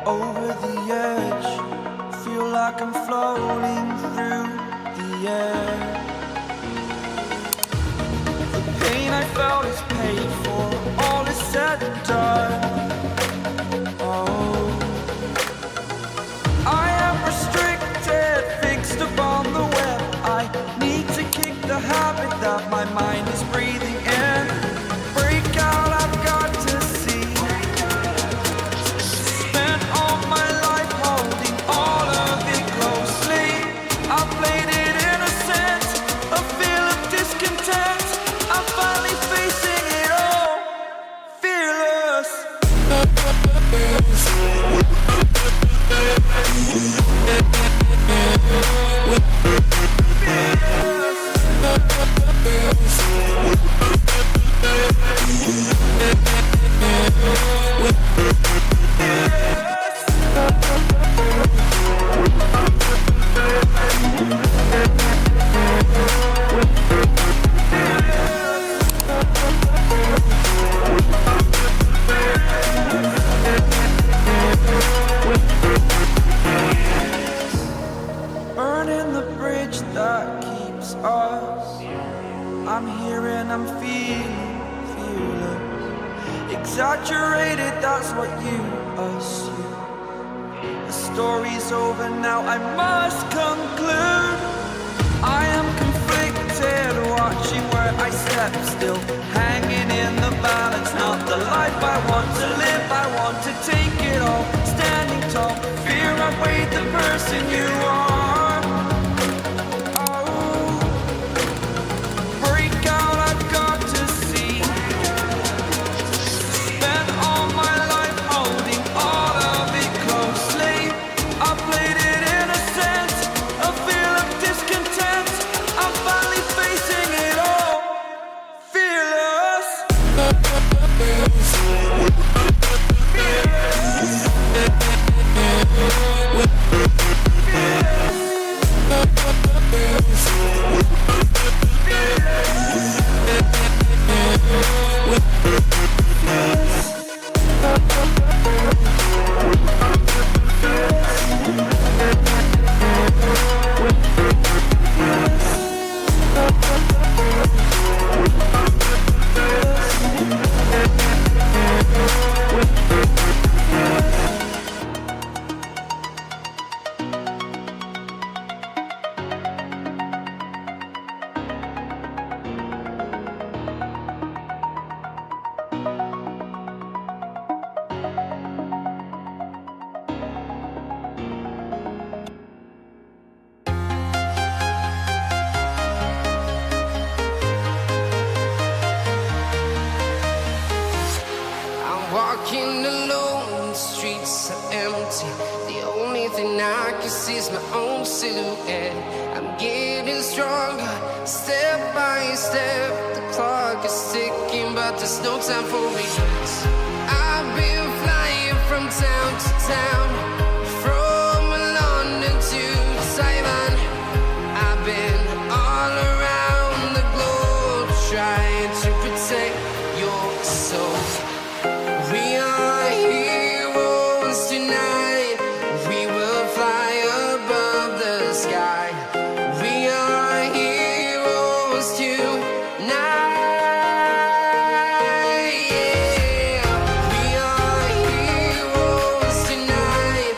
over the edge. Feel like I'm floating through the air. The pain I felt is paid for, all is said and done. Oh, I am restricted, fixed upon the web. I need to kick the habit that my mind is breathing in. Break out, I've got to see. Spent all my life holding all of it closely. I played it innocent, a feel of discontent. I'm finally facing it all, fearless. Burning the bridge that keeps us. I'm here and I'm feeling fearless. Exaggerated, that's what you assume. The story's over now, I must conclude. I am conflicted, watching where I step still, hanging in the balance. Not the life I want to live, I want to take it all. Standing tall, fear outweighed the person you are. Walking alone, the streets are empty. The only thing I can see is my own silhouette. I'm getting stronger, step by step. The clock is ticking, but there's no time for regrets. I've been flying from town to town, from London to Taiwan. I've been all around the globe, trying to protect your soul. We are heroes tonight. We will fly above the sky. We are heroes tonight. Yeah. We are heroes tonight.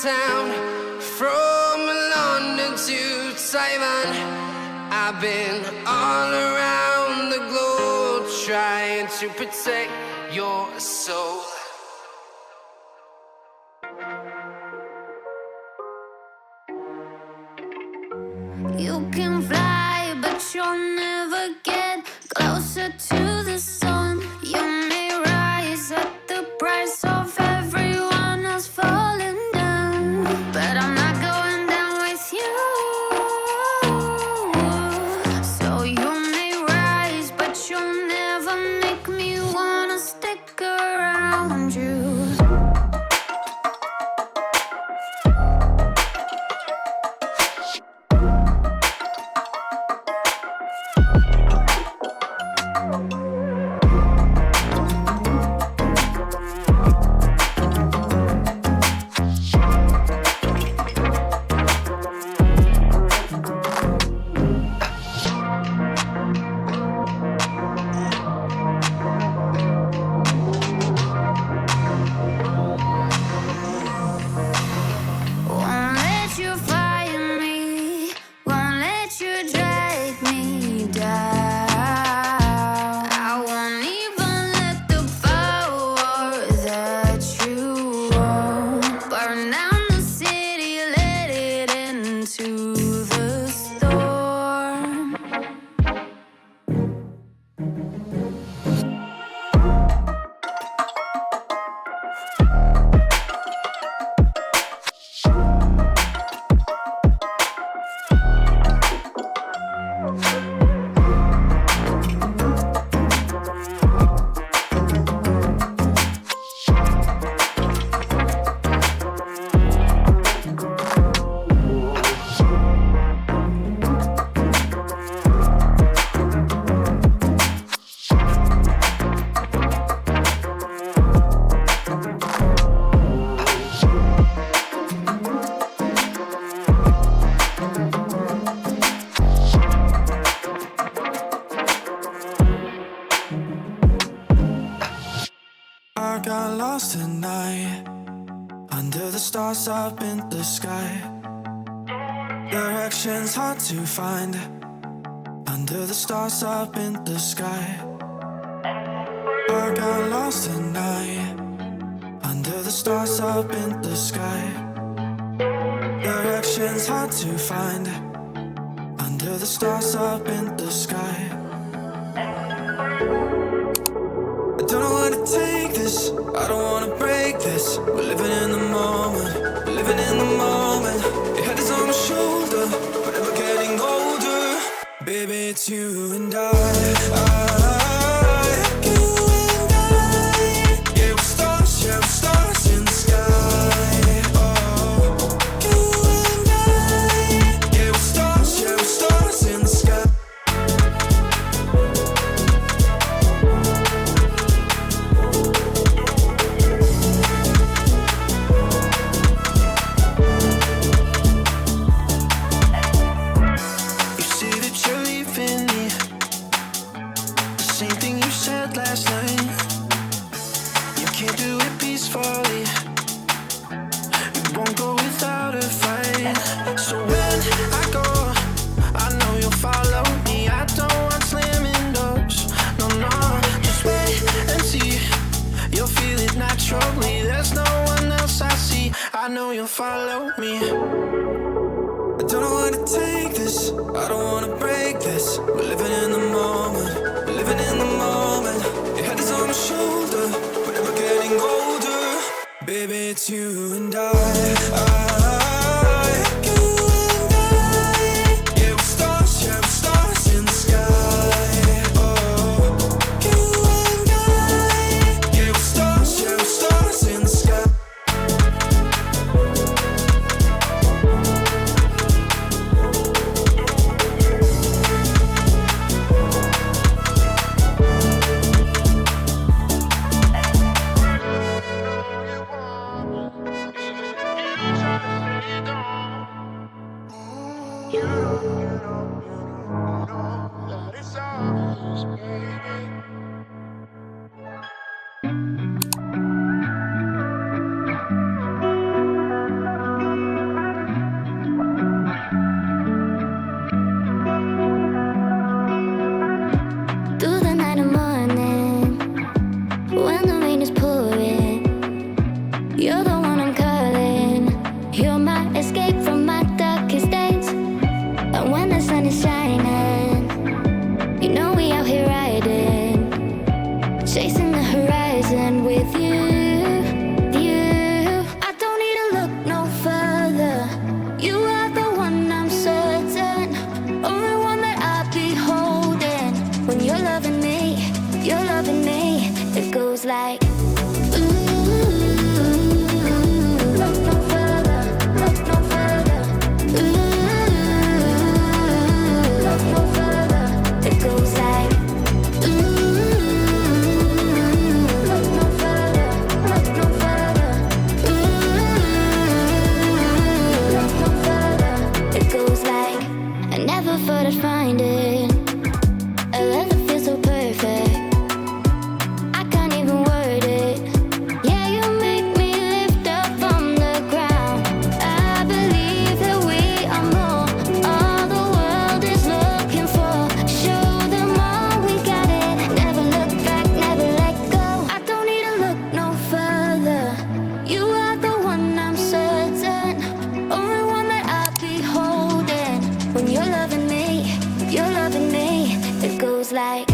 town, from London to Taiwan. I've been all around the globe trying to protect your soul. You can fly, but you'll never get closer to the sun. You may rise at the price of everyone else falling down, but I'm not going down with you. So you may rise, but you'll never make me wanna stick around you. I got lost tonight, under the stars up in the sky. Directions hard to find, under the stars up in the sky. I got lost tonight, under the stars up in the sky. Directions hard to find, under the stars up in the sky. I don't know where to take this, I don't wanna break this. We're living in the moment, we're living in the moment. Your head is on my shoulder, we're never getting older. Baby, it's you and I. You and I. Yeah, we're stars in the sky. Oh, you and I. Yeah, we're stars in the sky. Last night, you can't do it peacefully. You won't go without a fight. So when I go, I know you'll follow me. I don't want slamming doors. No, just wait and see. You'll feel it naturally. There's no one else I see. I know you'll follow me. I don't know where to take this, I don't wanna break this. We're living in the moment, we're living in the moment. Your head is on my shoulder, we're never getting older. Baby, it's you and I. You and I. Yeah, we're stars in the sky. Oh, you and I. Yeah, we're stars in the sky. know we out here riding, chasing the horizon with you. I don't need to look no further. You are the one, I'm certain. Only one that I'll be holding. When you're loving me, it goes like look no further, look no further. Look no further. It goes like look no further, look no further. Look no further. It goes like I never thought I'd find it. A love that feels so perfect. I can't even word it. Yeah, you make me lift up from the ground. I believe that we are more. All the world is looking for. Show them all we got it. Never look back, never let go. I don't need to look no further. You are the one, I'm certain. Only one that I'll be holding. When you're loving me, it goes like